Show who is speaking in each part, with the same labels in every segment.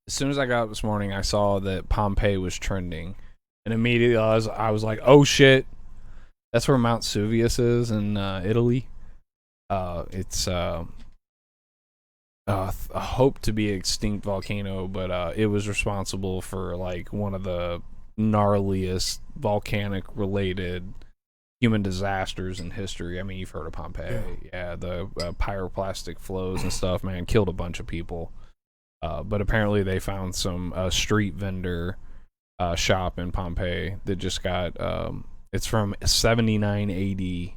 Speaker 1: as soon as I got up this morning, I saw that Pompeii was trending, and immediately I was like, oh shit, that's where Mount Vesuvius is in Italy. It's a hope to be extinct volcano, but it was responsible for like one of the gnarliest volcanic related human disasters in history. I mean, you've heard of Pompeii. Yeah, the pyroclastic flows and stuff, man, killed a bunch of people. But apparently they found some street vendor shop in Pompeii that just got it's from 79 AD.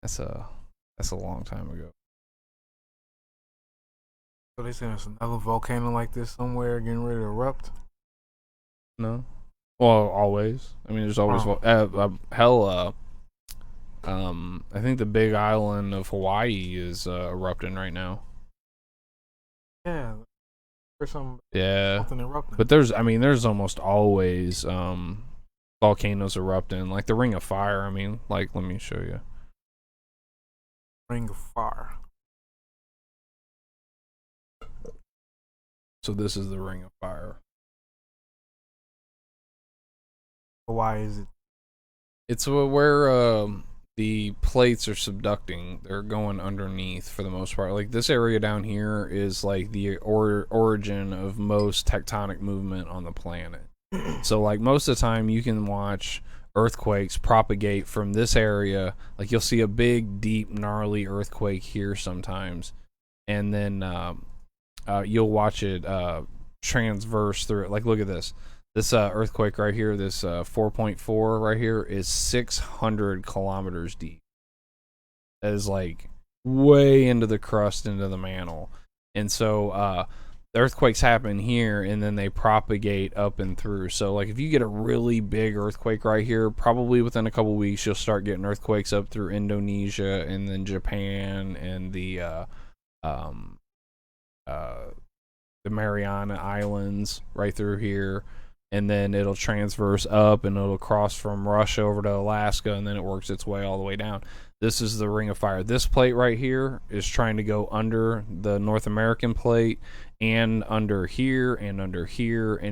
Speaker 1: That's a long time ago.
Speaker 2: So they saying there's another volcano like this somewhere getting ready to erupt.
Speaker 1: No. Well, always. I mean, there's always hell. I think the Big Island of Hawaii is erupting right now.
Speaker 2: Yeah, there's something erupting.
Speaker 1: But there's almost always volcanoes erupting, like the Ring of Fire. I mean, like, let me show you.
Speaker 2: Ring of Fire.
Speaker 1: So this is the Ring of Fire.
Speaker 2: Why is it?
Speaker 1: It's where the plates are subducting. They're going underneath for the most part. Like this area down here is like the origin of most tectonic movement on the planet. So like most of the time you can watch earthquakes propagate from this area. Like you'll see a big, deep, gnarly earthquake here sometimes, and then you'll watch it transverse through it. Like look at this. This earthquake right here, this 4.4 right here, is 600 kilometers deep. That is like way into the crust, into the mantle. And so the earthquakes happen here and then they propagate up and through. So like if you get a really big earthquake right here, probably within a couple weeks you'll start getting earthquakes up through Indonesia and then Japan and the Mariana Islands right through here. And then it'll transverse up and it'll cross from Russia over to Alaska, and then it works its way all the way down. This is the Ring of Fire. This plate right here is trying to go under the North American plate and under here, and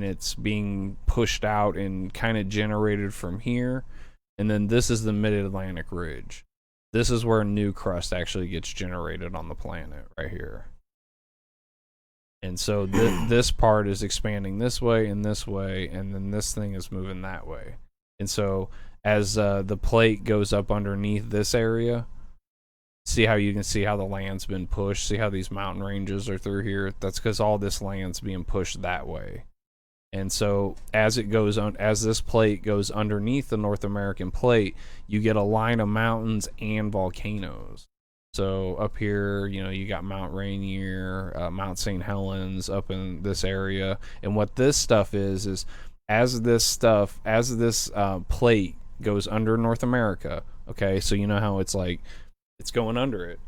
Speaker 1: it's being pushed out and kind of generated from here. And then this is the Mid-Atlantic Ridge. This is where new crust actually gets generated on the planet right here. And so this part is expanding this way, and then this thing is moving that way. And so as the plate goes up underneath this area, see how you can see how the land's been pushed? See how these mountain ranges are through here? That's because all this land's being pushed that way. And so as it goes on, as this plate goes underneath the North American plate, you get a line of mountains and volcanoes. So up here, you know, you got Mount Rainier, Mount St. Helens up in this area. And what this stuff is as this plate goes under North America, okay, so you know how it's like, it's going under it.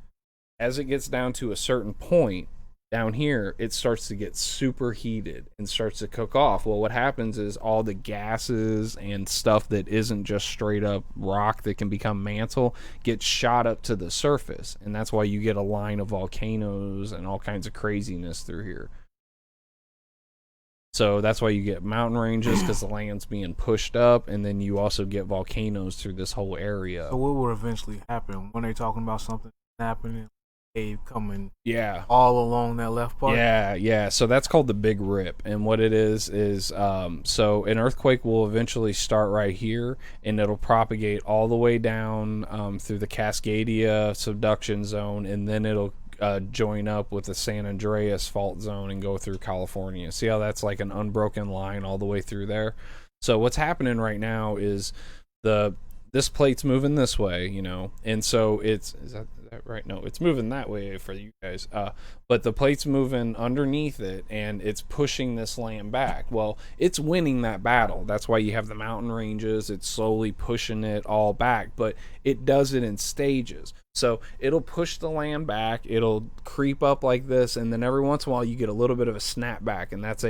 Speaker 1: As it gets down to a certain point, down here, it starts to get super heated and starts to cook off. Well, what happens is all the gases and stuff that isn't just straight up rock that can become mantle gets shot up to the surface. And that's why you get a line of volcanoes and all kinds of craziness through here. So that's why you get mountain ranges, because the land's being pushed up, and then you also get volcanoes through this whole area.
Speaker 2: So what will eventually happen when they're talking about something happening? Coming all along that left part?
Speaker 1: Yeah. So that's called the Big Rip. And what it is so an earthquake will eventually start right here, and it'll propagate all the way down through the Cascadia subduction zone, and then it'll join up with the San Andreas fault zone and go through California. See how that's like an unbroken line all the way through there? So what's happening right now is this plate's moving this way, you know, and so is that right? No, it's moving that way for you guys. But the plate's moving underneath it, and it's pushing this land back. Well, it's winning that battle. That's why you have the mountain ranges. It's slowly pushing it all back, but it does it in stages. So it'll push the land back. It'll creep up like this, and then every once in a while you get a little bit of a snapback, and that's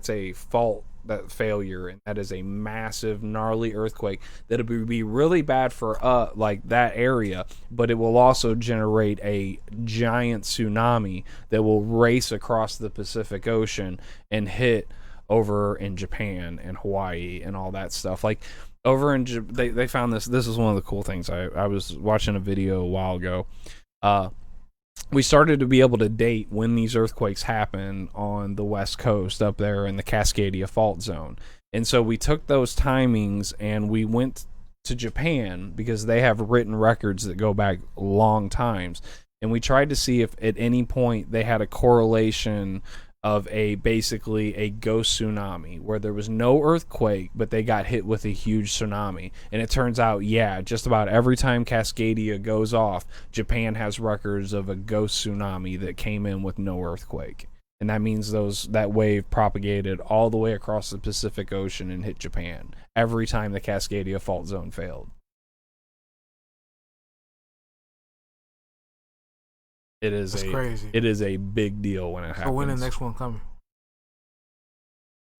Speaker 1: a fault that failure, and that is a massive, gnarly earthquake that would be really bad for like that area, but it will also generate a giant tsunami that will race across the Pacific Ocean and hit over in Japan and Hawaii and all that stuff. Like over in they found this. This is one of the cool things. I was watching a video a while ago. We started to be able to date when these earthquakes happen on the West Coast up there in the Cascadia fault zone. And so we took those timings and we went to Japan because they have written records that go back long times. And we tried to see if at any point they had a correlation of basically a ghost tsunami where there was no earthquake, but they got hit with a huge tsunami. And it turns out, yeah, just about every time Cascadia goes off, Japan has records of a ghost tsunami that came in with no earthquake. And that means that wave propagated all the way across the Pacific Ocean and hit Japan every time the Cascadia fault zone failed. That's crazy. It is a big deal when it happens.
Speaker 2: So when the next one coming?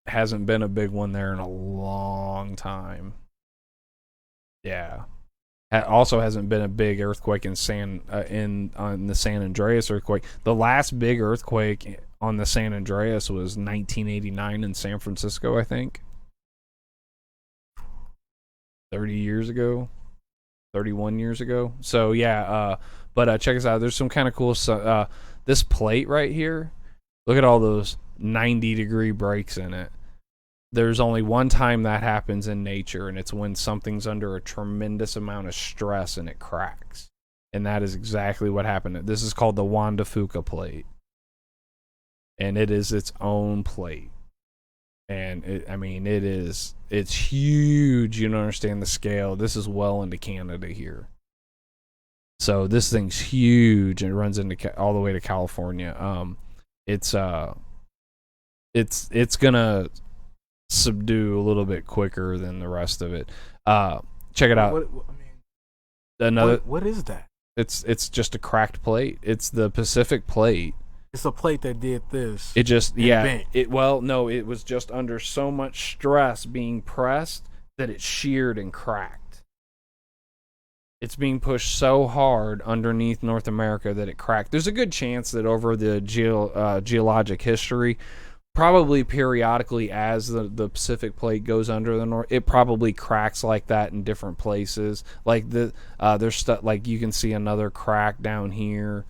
Speaker 1: Hasn't been a big one there in a long time. Yeah. Also hasn't been a big earthquake on the San Andreas earthquake. The last big earthquake on the San Andreas was 1989 in San Francisco, I think. 30 years ago. 31 years ago. So yeah, but check us out. There's some kind of cool stuff. This plate right here, look at all those 90-degree breaks in it. There's only one time that happens in nature, and it's when something's under a tremendous amount of stress and it cracks. And that is exactly what happened. This is called the Juan de Fuca plate. And it is its own plate. And it's huge. You don't understand the scale. This is well into Canada here. So this thing's huge and it runs into all the way to California. It's gonna subdue a little bit quicker than the rest of it. Check it out.
Speaker 2: What is that?
Speaker 1: It's just a cracked plate. It's the Pacific plate.
Speaker 2: It's a plate that did this.
Speaker 1: It just bent. It was just under so much stress being pressed that it sheared and cracked. It's being pushed so hard underneath North America that it cracked. There's a good chance that over the geologic history, probably periodically as the Pacific plate goes under the north, it probably cracks like that in different places. Like there's stuff like you can see another crack down here.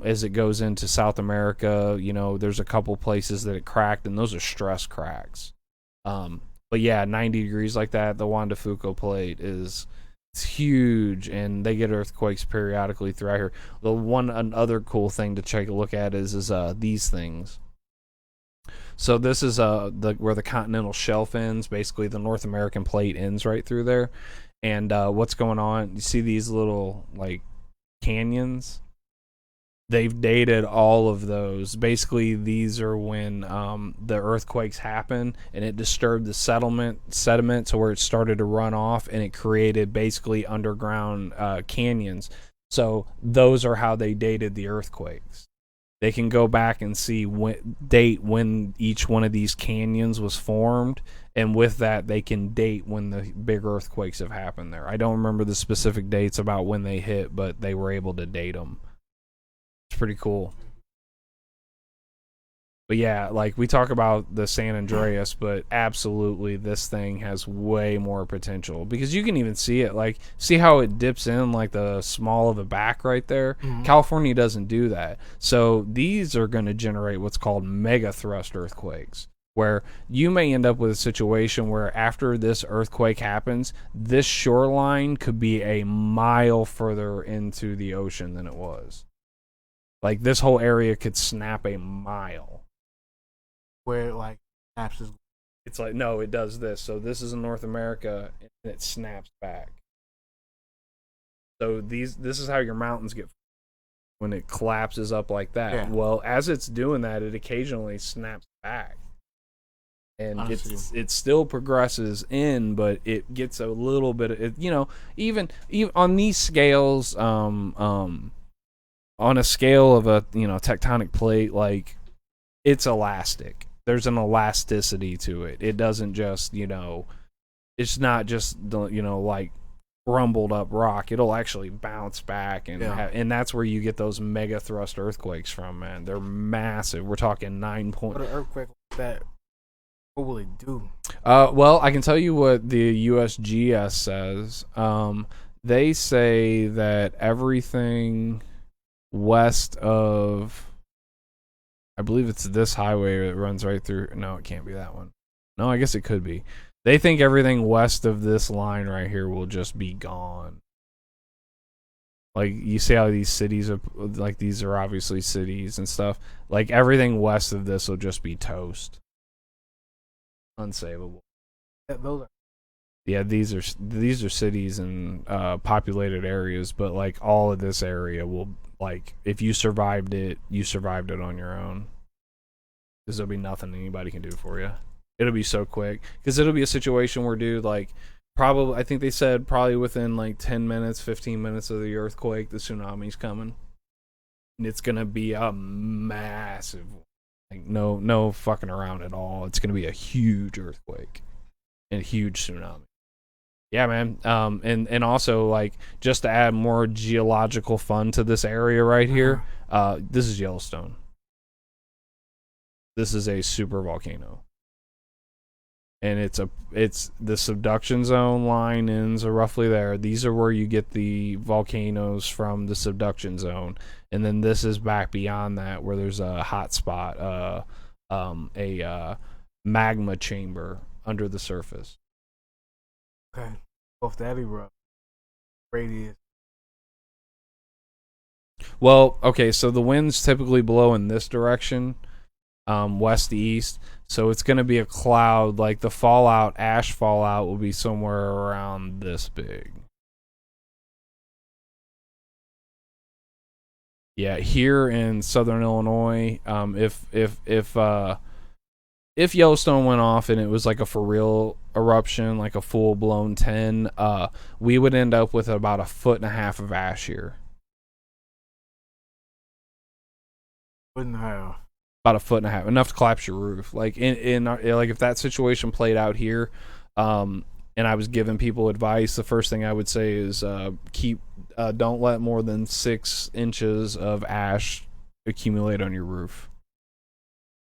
Speaker 1: As it goes into South America, there's a couple places that it cracked, and those are stress cracks. But yeah, 90 degrees like that, the Juan de Fuca plate it's huge, and they get earthquakes periodically throughout here. Another cool thing to take a look at is these things. So this is where the continental shelf ends. Basically, the North American plate ends right through there. And what's going on? You see these little like canyons? They've dated all of those. Basically, these are when the earthquakes happen and it disturbed the sediment to where it started to run off, and it created basically underground canyons. So those are how they dated the earthquakes. They can go back and see when each one of these canyons was formed, and with that they can date when the big earthquakes have happened there. I don't remember the specific dates about when they hit, but they were able to date them. It's pretty cool. But yeah, like we talk about the San Andreas, but absolutely this thing has way more potential because you can even see it. Like, see how it dips in like the small of a back right there? Mm-hmm. California doesn't do that. So these are going to generate what's called mega thrust earthquakes, where you may end up with a situation where after this earthquake happens, this shoreline could be a mile further into the ocean than it was. Like, this whole area could snap a mile.
Speaker 2: Where it, like, snaps is...
Speaker 1: It's like, no, it does this. So this is in North America, and it snaps back. So this is how your mountains get... when it collapses up like that. Yeah. Well, as it's doing that, it occasionally snaps back. And it still progresses in, but it gets a little bit of... even on these scales... on a scale of a tectonic plate, like, it's elastic. there's an elasticity to it. It doesn't just, it's not just like rumbled up rock. It'll actually bounce back, and that's where you get those mega thrust earthquakes from, man. They're massive. We're talking 9 point.
Speaker 2: What an earthquake like that? What will it do?
Speaker 1: Well, I can tell you what the USGS says. They say that everything west of, I believe it's this highway that runs right through. No, it can't be that one. No, I guess it could be. They think everything west of this line right here will just be gone. Like, you see how these cities are, like, these are obviously cities and stuff. Like, everything west of this will just be toast. Unsavable. Yeah, these are cities and populated areas, but like all of this area will, like, if you survived it on your own. Because there'll be nothing anybody can do for you. It'll be so quick. Because it'll be a situation where, dude, like, probably, I think they said probably within like 10 minutes, 15 minutes of the earthquake, the tsunami's coming. And it's gonna be a massive, like, no fucking around at all. It's gonna be a huge earthquake and a huge tsunami. Yeah, man. And also, like, just to add more geological fun to this area right here, this is Yellowstone. This is a super volcano. And it's the subduction zone line ends are roughly there. These are where you get the volcanoes from, the subduction zone. And then this is back beyond that where there's a hot spot, a magma chamber under the surface.
Speaker 2: Okay. Off that erupt radius.
Speaker 1: Well, okay, so the winds typically blow in this direction, west to east. So it's going to be a cloud. Like, the fallout, ash fallout, will be somewhere around this big. Yeah, here in southern Illinois, if Yellowstone went off and it was like a for real eruption, like a full blown 10, we would end up with about 1.5 feet of ash here.
Speaker 2: Wouldn't have.
Speaker 1: About 1.5 feet, enough to collapse your roof. Like, like, if that situation played out here, and I was giving people advice, the first thing I would say is don't let more than 6 inches of ash accumulate on your roof.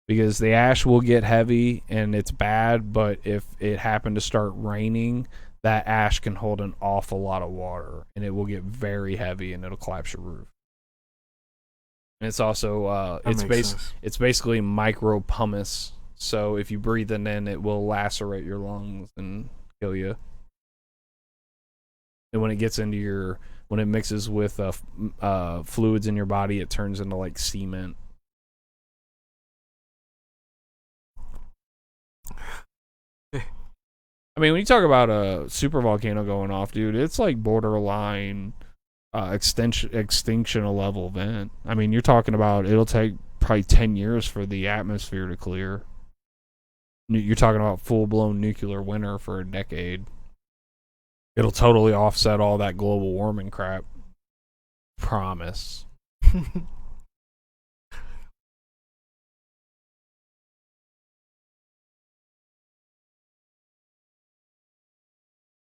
Speaker 1: Because the ash will get heavy and it's bad, but if it happened to start raining, that ash can hold an awful lot of water and it will get very heavy and it'll collapse your roof. And it's also it's basically micro pumice. So if you breathe it in, it will lacerate your lungs and kill you. And when it gets into when it mixes with fluids in your body, it turns into like cement. I mean, when you talk about a super volcano going off, dude, it's like borderline extinctional level event. I mean, you're talking about it'll take probably 10 years for the atmosphere to clear. You're talking about full-blown nuclear winter for a decade. It'll totally offset all that global warming crap. Promise.